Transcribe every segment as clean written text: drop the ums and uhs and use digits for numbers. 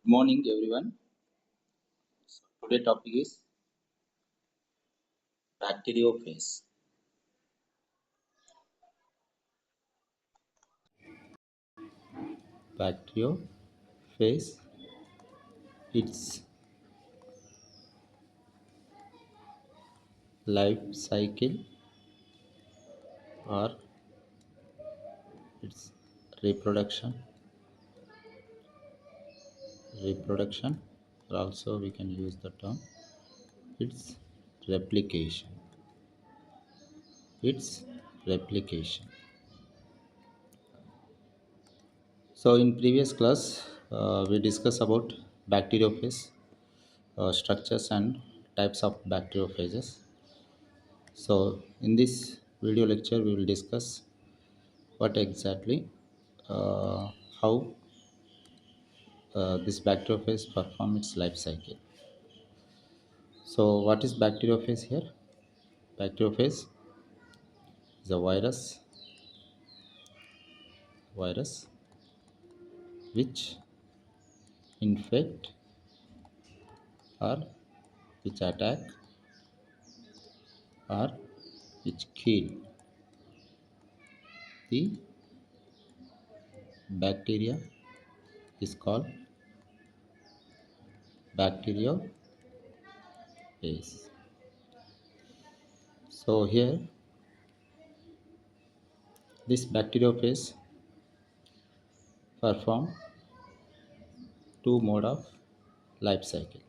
Morning everyone. Today topic is bacteriophage. Bacteriophage, its life cycle or its reproduction, reproduction, or also we can use the term its replication. Its replication. So in previous class, we discussed about bacteriophage, structures and types of bacteriophages. So in this video lecture, we will discuss what exactly uh, how this bacteriophage perform its life cycle. So what is bacteriophage here? Bacteriophage is a virus which infect or which attack or which kill the bacteria is called bacteriophage. So here this bacteriophage perform two mode of life cycle.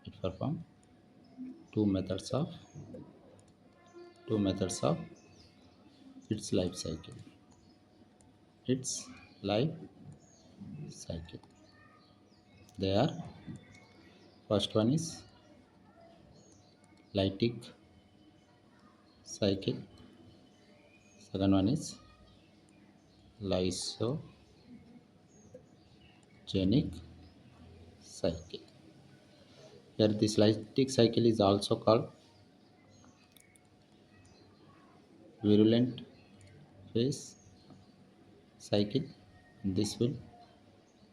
It perform two methods of two methods of its life cycle. Its life cycle. They are first one is Lytic cycle. Second one is Lysogenic cycle. Here this Lytic cycle is also called virulent phase cycle. This will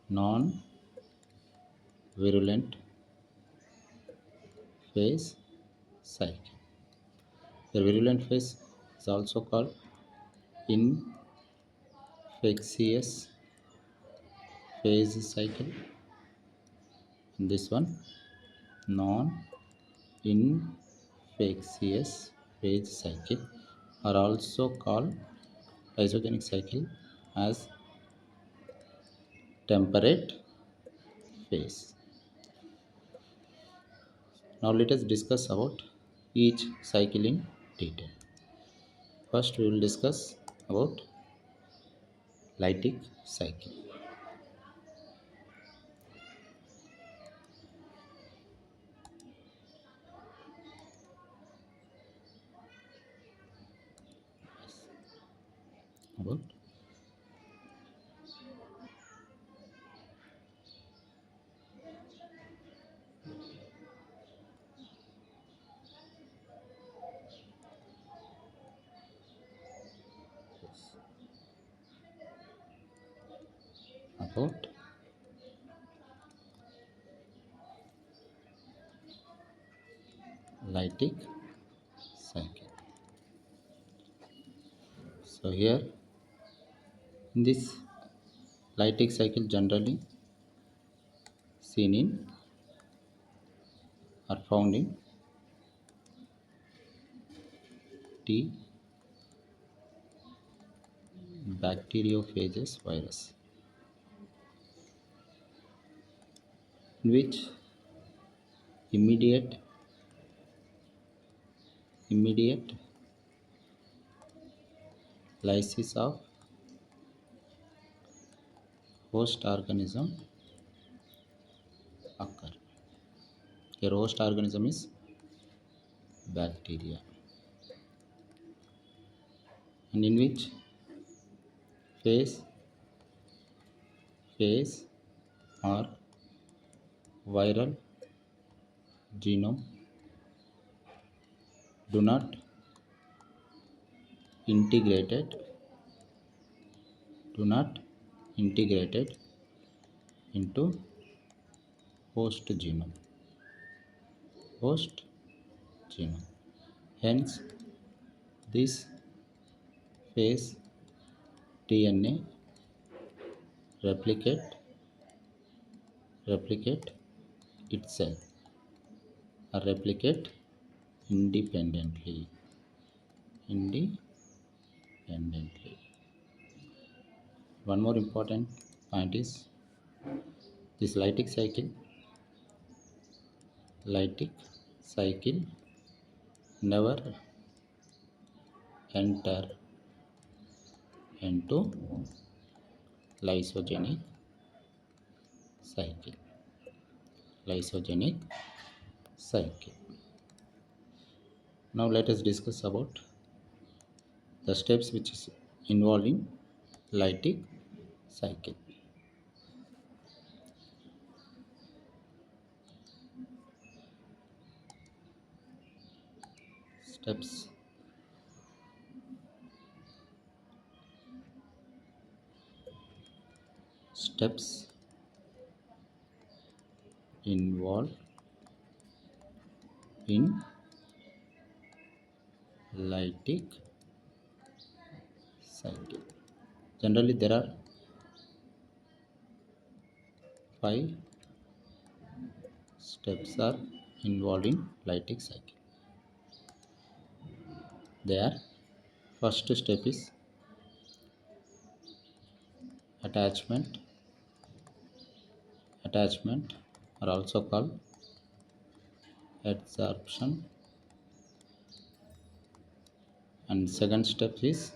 non-virulent phase cycle. The virulent phase is also called infectious phase cycle. And this one non-infectious phase cycle are also called Lysogenic cycle as temperate phase. Now let us discuss about each cycle in detail. First we will discuss about Lytic cycle. About about Lytic cycle. So here in this Lytic cycle generally seen in are found in T bacteriophages virus, in which immediate immediate lysis of host organism occur. Your host organism is bacteria, and in which phase phase or viral genome do not integrated do not integrated into host genome. Host genome. Hence, this phase DNA replicate itself or replicate independently. Independently. One more important point is this lytic cycle never enter into lysogenic cycle. Lysogenic cycle. Now let us discuss about the steps which is involved in lytic cycle. Steps steps involved in lytic cycle. Generally, there are 5 steps are involved in lytic cycle. There, first step is attachment. Attachment are also called adsorption, and second step is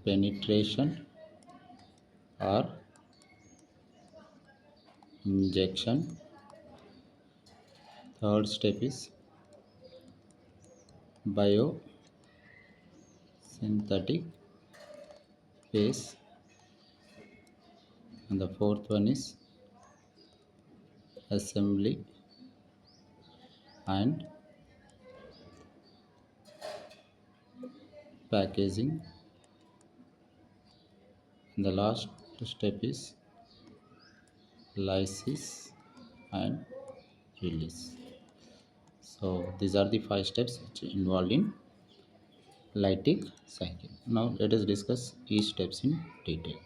penetration or injection. Third step is biosynthetic phase, and the fourth one is assembly and packaging, and the last step is lysis and release. So these are the 5 steps which are involved in lytic cycle. Now let us discuss each steps in detail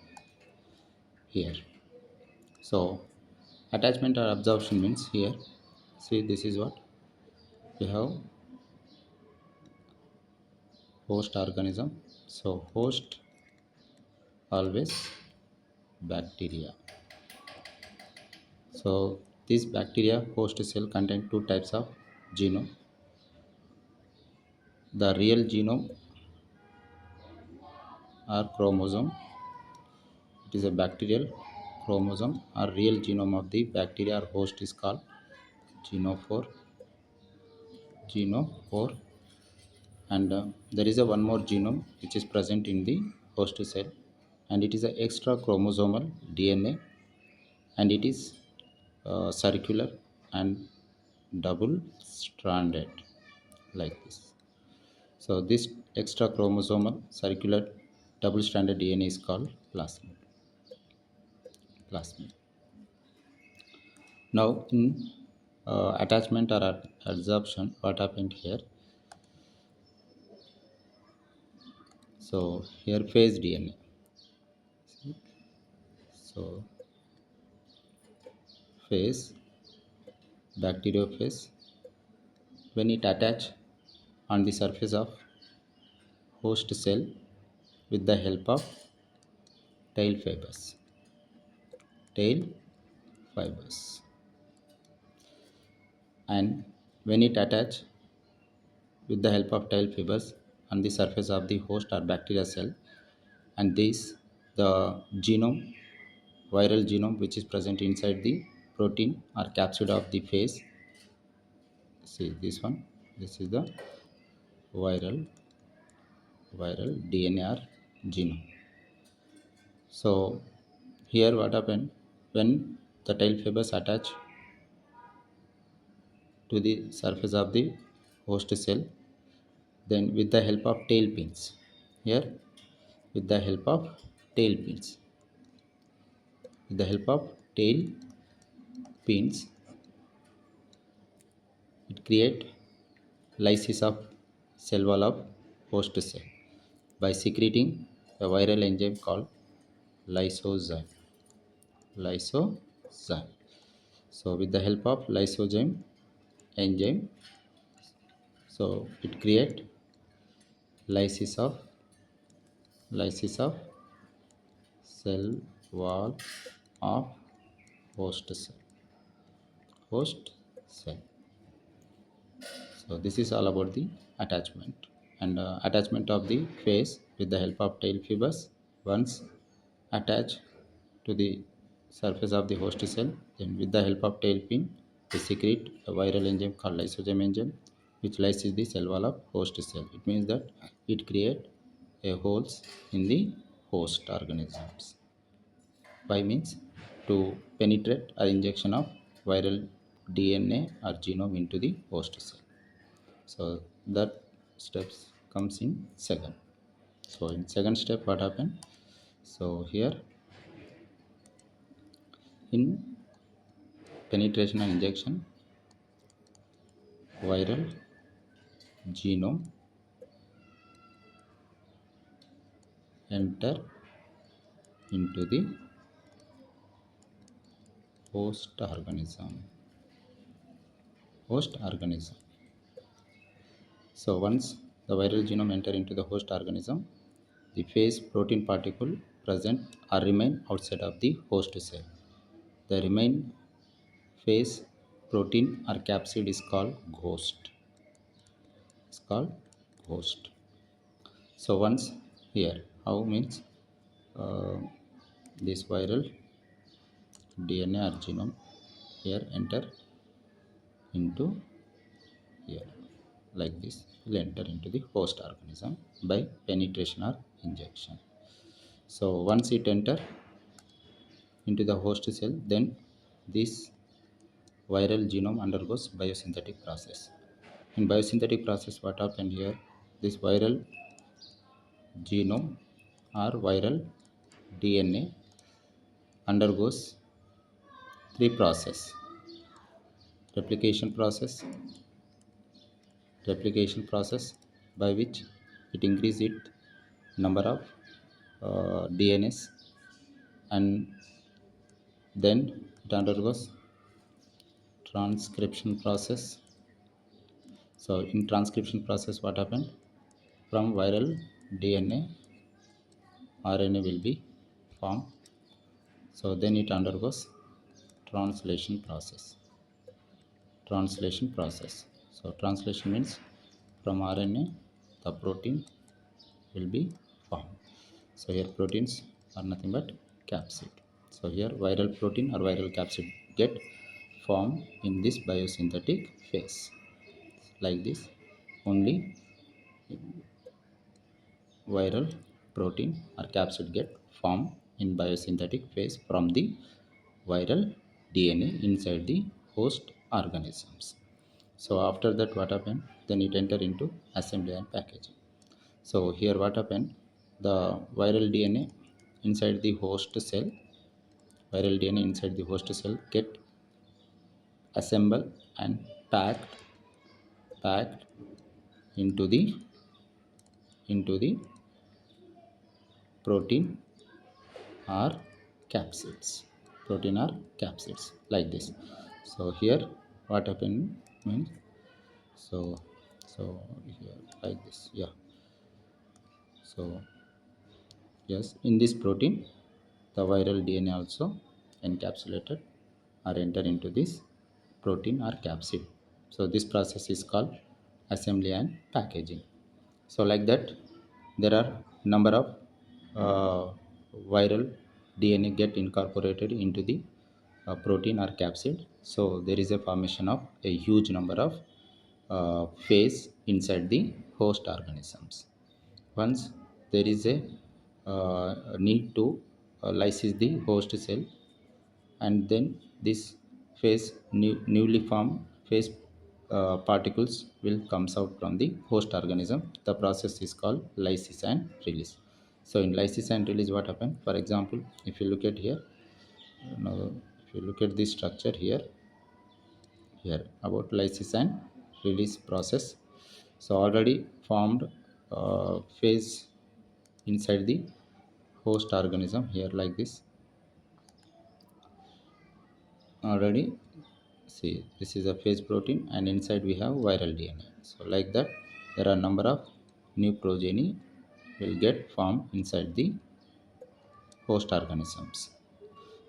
here. So attachment or absorption means here, see, this is what we have: host organism. So host always bacteria. So this bacteria host cell contain 2 types of genome. The real genome or chromosome, it is a bacterial chromosome or real genome of the bacteria or host is called genophore. Genophore, and there is a one more genome which is present in the host cell, and it is a extra chromosomal DNA, and it is circular and double stranded like this. So this extra chromosomal circular double stranded DNA is called plasmid. Plasmid. Now in attachment or adsorption, what happened here? So here phase DNA. So phase, bacteriophage, when it attach on the surface of host cell with the help of tail fibers. Tail fibers. And when it attach with the help of tail fibers on the surface of the host or bacteria cell, and this the genome, viral genome which is present inside the protein or capsid of the phase. See this one, this is the viral DNA or genome. So here what happened, when the tail fibers attach to the surface of the host cell, then with the help of tail pins, here with the help of tail pins, With the help of tail pins, it create lysis of cell wall of host cell by secreting a viral enzyme called lysozyme. Lysozyme. So with the help of lysozyme enzyme, so it create lysis of lysis of cell wall of host cell. Host cell. So this is all about the attachment and attachment of the face with the help of tail fibers. Once attached to the surface of the host cell, then with the help of tail pin, they secrete a viral enzyme called lysozyme enzyme, which lyses the cell wall of host cell. It means that it create a holes in the host organisms by means to penetrate or injection of viral DNA or genome into the host cell. So that steps comes in second. So in second step what happened? So here in penetration and injection, viral genome enter into the host organism. Host organism. So once the viral genome enter into the host organism, the phase protein particle present or remain outside of the host cell. The remain phase protein or capsid is called ghost. It's called ghost. So once here, how means uh, this viral DNA or genome here enter into here like this will enter into the host organism by penetration or injection. So once it enter into the host cell, then this viral genome undergoes biosynthetic process. In biosynthetic process what happened here, this viral genome or viral DNA undergoes three process: replication process by which it increases its number of DNAs, and then it undergoes transcription process. So in transcription process what happened, from viral DNA RNA will be formed. So then it undergoes translation process. So translation means from RNA the protein will be formed. So here proteins are nothing but capsid. So here viral protein or viral capsid get formed in this biosynthetic phase. Like this, only viral protein or capsid get formed in biosynthetic phase from the viral DNA inside the host organisms. So after that what happened? Then it enter into assembly and packaging. So here what happened? The viral DNA inside the host cell, viral DNA inside the host cell get assembled and packed into the protein or capsids like this. So here what happened means, so so here like this, yeah. So yes, in this protein the viral DNA also encapsulated or enter into this protein or capsid. So this process is called assembly and packaging. So like that there are number of uh, viral DNA get incorporated into the protein or capsid. So there is a formation of a huge number of phase inside the host organisms. Once there is a need to lysis the host cell, and then this newly formed phase particles will comes out from the host organism. The process is called lysis and release. So in lysis and release what happened? For example, if you look at here, Now, if you look at this structure here about lysis and release process. So already formed phase inside the host organism here like this. Already see, this is a phage protein and inside we have viral DNA. So like that, there are number of new progeny will get formed inside the host organisms.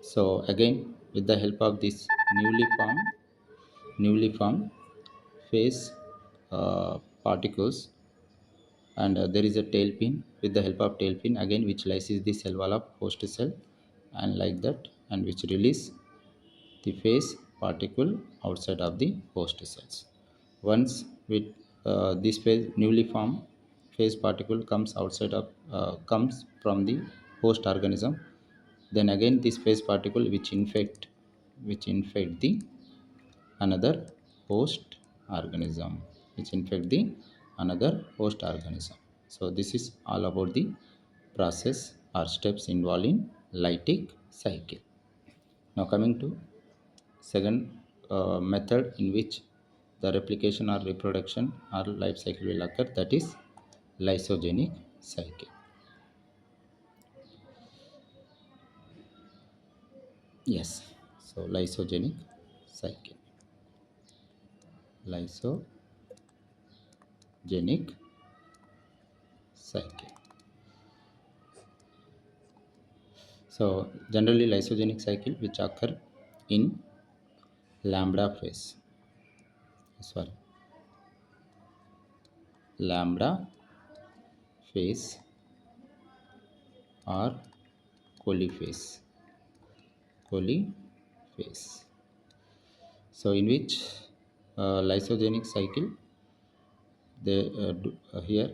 So again, with the help of this newly formed phase particles, and there is a tailpin. With the help of tailpin again, which lyses the cell wall of host cell, and like that, and which release the phase particle outside of the host cells. Once with this phase newly formed phase particle comes outside of comes from the host organism, then again this phase particle which infect the another host organism, which infect the another host organism. So this is all about the process or steps involved in lytic cycle. Now coming to second method in which the replication or reproduction or life cycle will occur, that is lysogenic cycle. Yes, so lysogenic cycle, lysogenic cycle. So generally lysogenic cycle which occur in lambda phase, sorry, lambda phase or polyphase, polyphase. So in which lysogenic cycle they here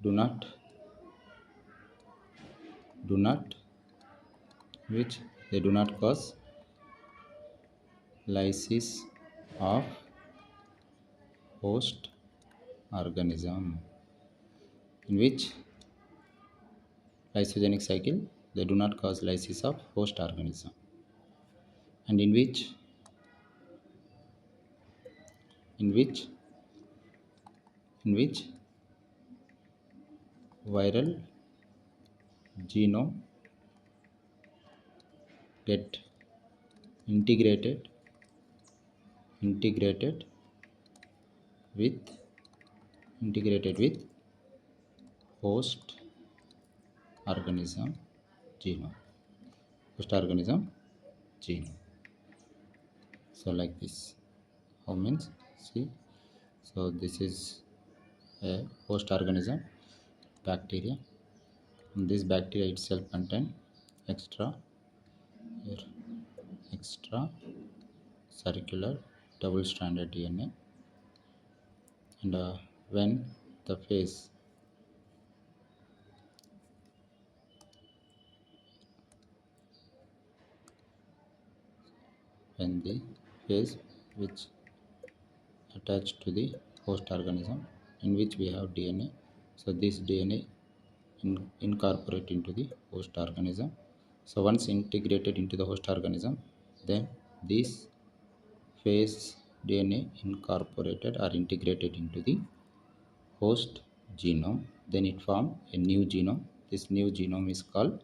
do not which they do not cause lysis of host organism, in which lysogenic cycle they do not cause lysis of host organism, and in which viral genome get integrated with host organism genome, genome. So like this, how means, see, so this is a host organism, bacteria, and this bacteria itself contain extra here extra circular double stranded DNA, and when the phase when the phase which attached to the host organism, in which we have DNA. So this DNA incorporate into the host organism. So once integrated into the host organism, then this phase DNA incorporated or integrated into the host genome. Then it form a new genome. This new genome is called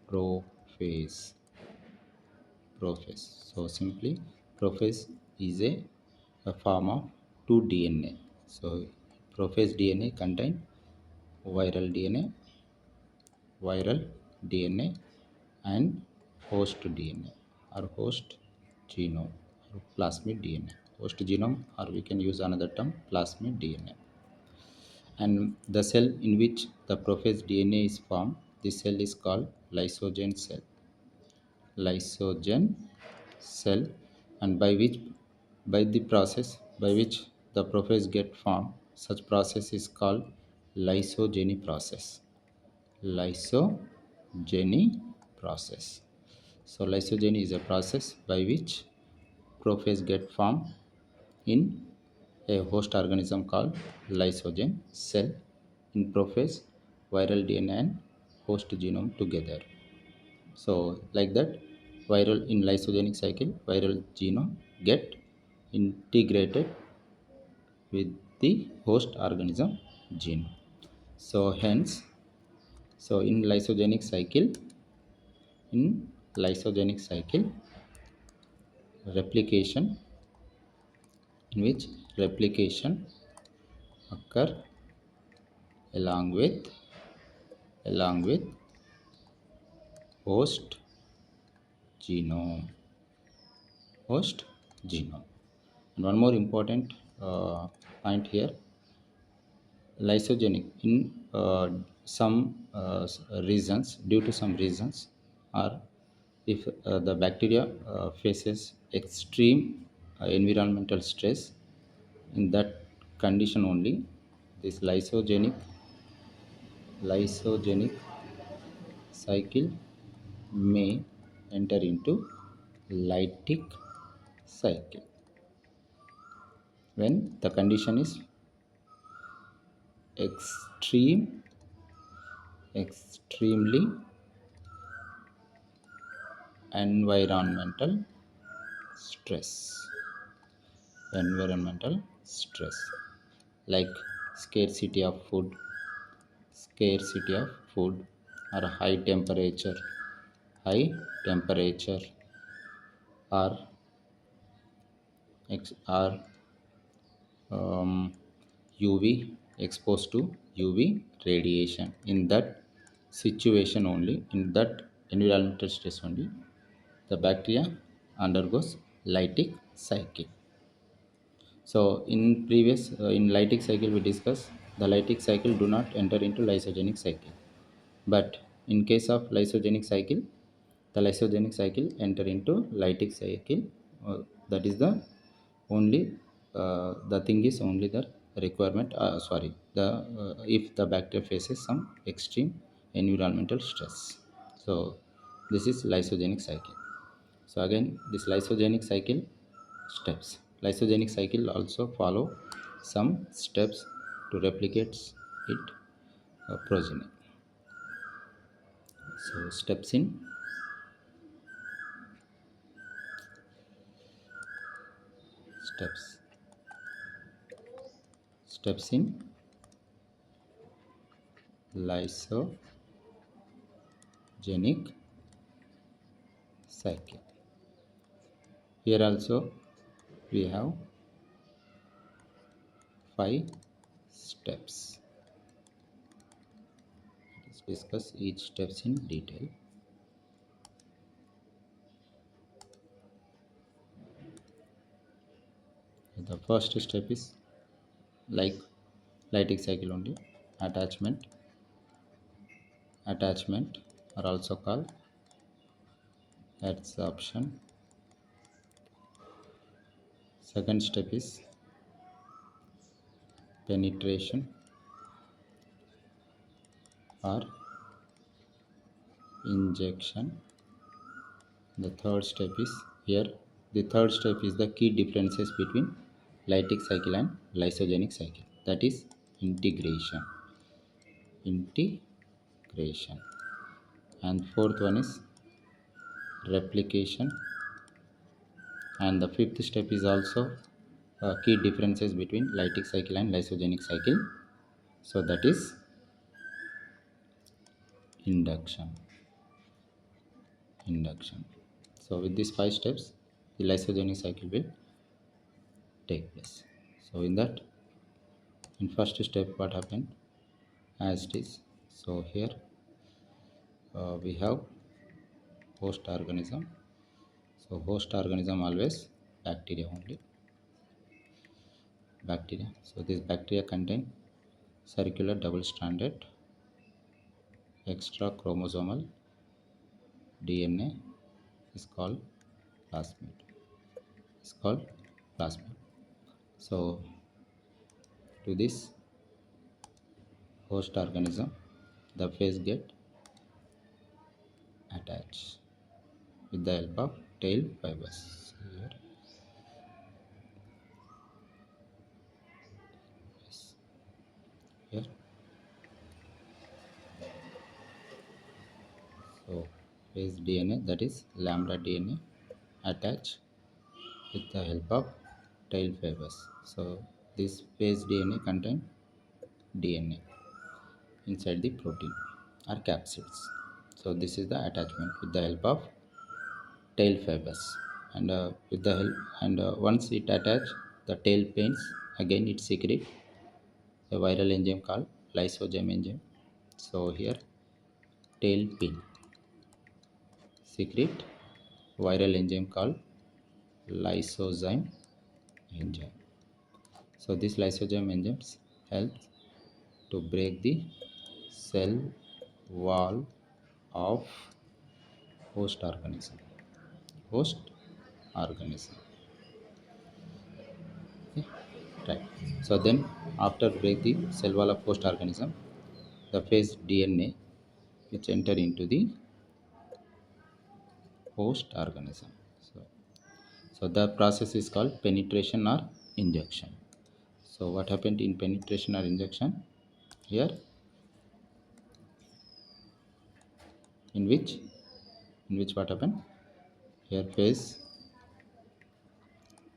prophase. Prophase. So simply, prophase is a form of two DNA. So prophase DNA contain viral DNA, viral DNA, and host DNA or host genome or plasmid DNA. Host genome, or we can use another term, plasmid DNA. And the cell in which the prophase DNA is formed, this cell is called lysogen cell. Lysogen cell, and by the process by which the prophase get formed, such process is called lysogeny process. Lysogeny process. So lysogeny is a process by which prophase get formed in a host organism called lysogen cell. In prophase, viral DNA and host genome together. So like that, viral in lysogenic cycle, viral genome get integrated with the host organism gene. So hence, so in lysogenic cycle, replication, in which replication occur along with along with host genome host genome. And one more important point here, lysogenic in some reasons, due to some reasons, or if the bacteria faces extreme environmental stress, in that condition only this lysogenic cycle may enter into lytic cycle when the condition is extremely environmental stress environmental stress, like scarcity of food scarcity of food or high temperature or or UV, exposed to UV radiation. In that situation only, in that environmental stress only, the bacteria undergoes lytic cycle. So in lytic cycle we discussed the lytic cycle do not enter into lysogenic cycle. But in case of lysogenic cycle, the lysogenic cycle enter into lytic cycle. That is the thing is only the requirement. Sorry, the if the bacteria faces some extreme environmental stress. So this is lysogenic cycle. So again, this lysogenic cycle steps. Lysogenic cycle also follow some steps to replicate it progeny. So steps steps in lysogenic cycle. Here also we have 5 steps. Let's discuss each steps in detail. The first step is like lytic cycle only, attachment. Attachment are also called adsorption. Second step is penetration or injection. The third step is here. The third step is the key differences between lytic cycle and lysogenic cycle. That is integration. Integration. And fourth one is replication. And the fifth step is also key differences between lytic cycle and lysogenic cycle. So that is induction. Induction. So with these 5 steps, the lysogenic cycle will take place. So in that, in first step, what happened as it is. So here we have host organism. So host organism always bacteria only. Bacteria. So this bacteria contain circular double-stranded extra chromosomal DNA is called plasmid. It's called plasmid. So to this host organism, the phage get attached with the help of tail fibers. Here, yes, here. So phage DNA, that is lambda DNA, attach with the help of tail fibers. So this phage DNA contain DNA inside the protein or capsids. So this is the attachment with the help of tail fibers, and with the help, and once it attach the tail pains, again it secrete a viral enzyme called lysozyme enzyme. So here tail pin secrete viral enzyme called lysozyme enzyme. So this lysozyme enzymes help to break the cell wall of host organism. Host organism. Okay, right. So then, after break the cell wall of host organism, the phase DNA which enter into the host organism. So the process is called penetration or injection. So what happened in penetration or injection? Here, in which what happened? Here phase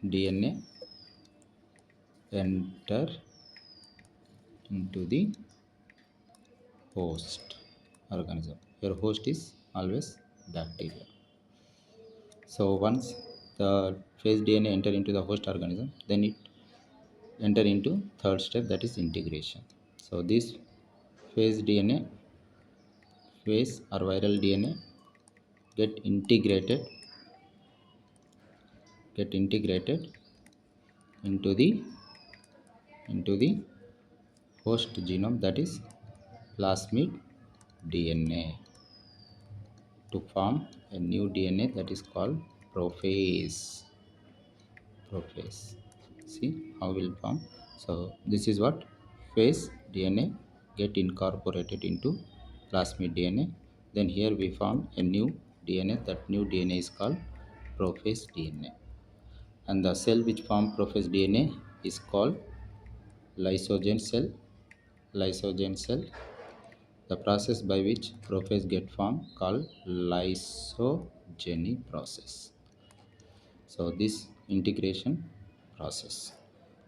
DNA enter into the host organism. Your host is always bacteria. So once the phase DNA enter into the host organism, then it enter into third step, that is integration. So this phase DNA, phase or viral DNA get integrated into the host genome, that is plasmid DNA, to form a new DNA that is called prophase. Prophase. See how will form. So this is what phase DNA get incorporated into plasmid DNA. Then here we form a new DNA. That new DNA is called prophase DNA. And the cell which form prophase DNA is called lysogen cell. Lysogen cell. The process by which prophase get formed called lysogeny process. So this integration process.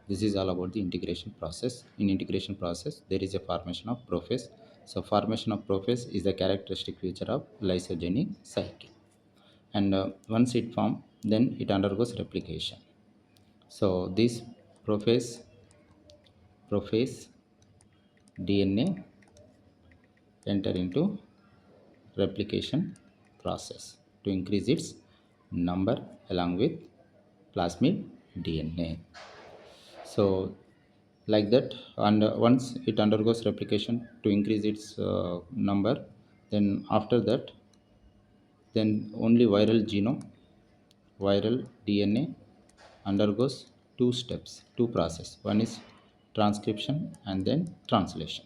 This is all about the integration process. In integration process, there is a formation of prophase. So formation of prophase is the characteristic feature of lysogenic cycle. And once it forms, then it undergoes replication. So this prophase DNA enter into replication process to increase its number along with plasmid DNA. So like that, and once it undergoes replication to increase its number, then after that, then only viral DNA undergoes two steps, two process. One is transcription and then translation.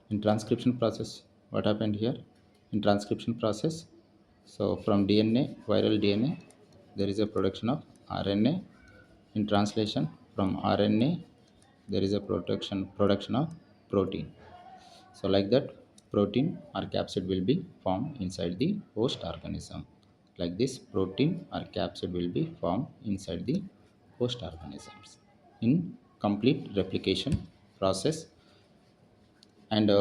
In transcription process, what happened here? In transcription process, so from DNA, viral DNA, there is a production of RNA. In translation, from RNA, there is a production of protein. So like that, protein or capsid will be formed inside the host organism. Like this, protein or capsid will be formed inside the host organisms in complete replication process. And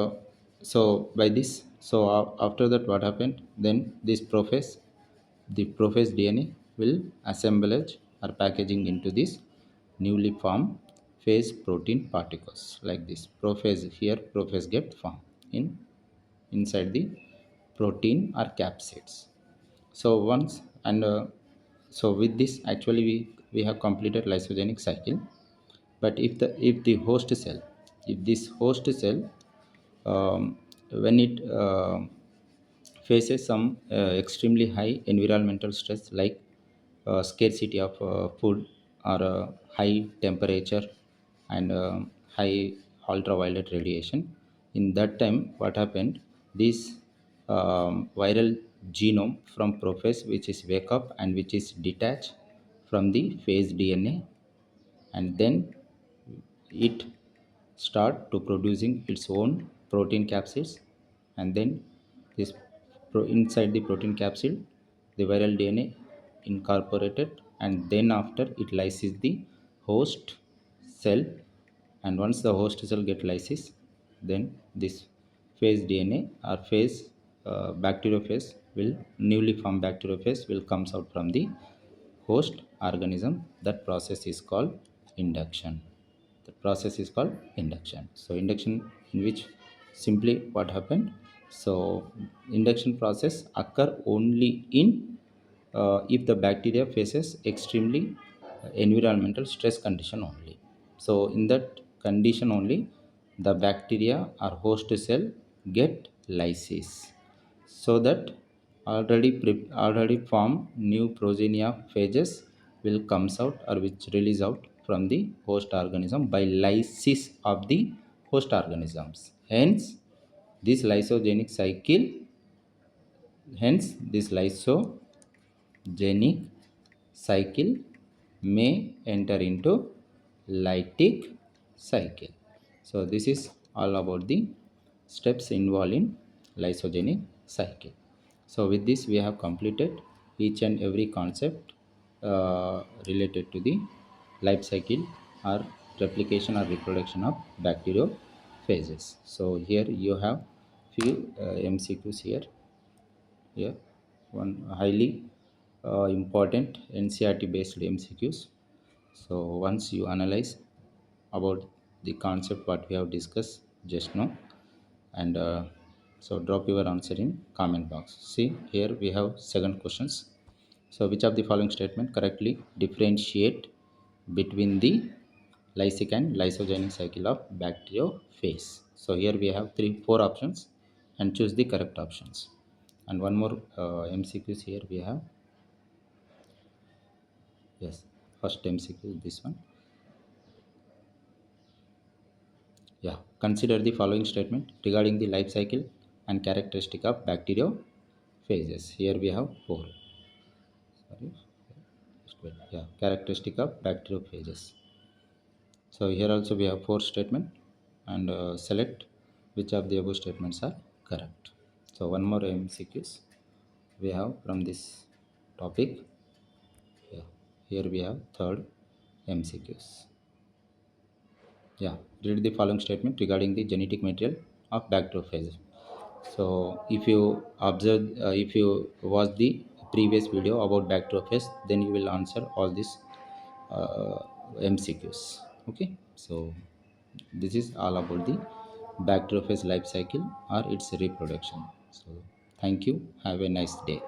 so by this, so after that, what happened? Then this the prophase DNA will assemblage or packaging into this newly formed phase protein particles. Like this, prophase, here prophase get formed in inside the protein or capsids. So once, and so with this, actually we have completed lysogenic cycle. But if the host cell, if this host cell, when it faces some extremely high environmental stress, like scarcity of food, or high temperature, and high ultraviolet radiation, in that time, what happened? This viral genome from prophase, which is wake up and which is detached from the phase DNA, and then it start to producing its own protein capsids. And then this inside the protein capsule, the viral DNA incorporated, and then after it lyses the host cell. And once the host cell get lysis, then this phage DNA or phage bacteriophage will newly formed bacteriophage will comes out from the host organism. That process is called induction. The process is called induction. So induction, in which simply what happened, so induction process occur only in if the bacteria faces extremely environmental stress condition only. So in that condition only, the bacteria or host cell get lysis, so that already formed new progeny of phages will comes out or which release out from the host organism by lysis of the host organisms. Hence this lysogenic cycle may enter into lytic cycle. So this is all about the steps involved in lysogenic cycle. So with this we have completed each and every concept related to the life cycle or replication or reproduction of bacteriophages. So here you have few MCQs here. One highly important NCRT based MCQs. So once you analyze about the concept what we have discussed just now, and so drop your answer in comment box. See here we have second questions. So which of the following statement correctly differentiate between the lysic and lysogenic cycle of bacteriophage? So here we have four options, and choose the correct options. And one more MCQs here we have. Yes, first MCQ is this one. Yeah, consider the following statement regarding the life cycle and characteristic of bacteriophages. Here we have four. Sorry, just wait. Yeah, characteristic of bacteriophages. So here also we have four statement, and select which of the above statements are correct. So one more MCQs we have from this topic. Yeah, here we have third MCQs. Yeah, read the following statement regarding the genetic material of bacteriophage. So if you observe, if you watch the previous video about bacteriophage, then you will answer all these uh, MCQs. Okay, so this is all about the bacteriophage life cycle or its reproduction. So thank you. Have a nice day.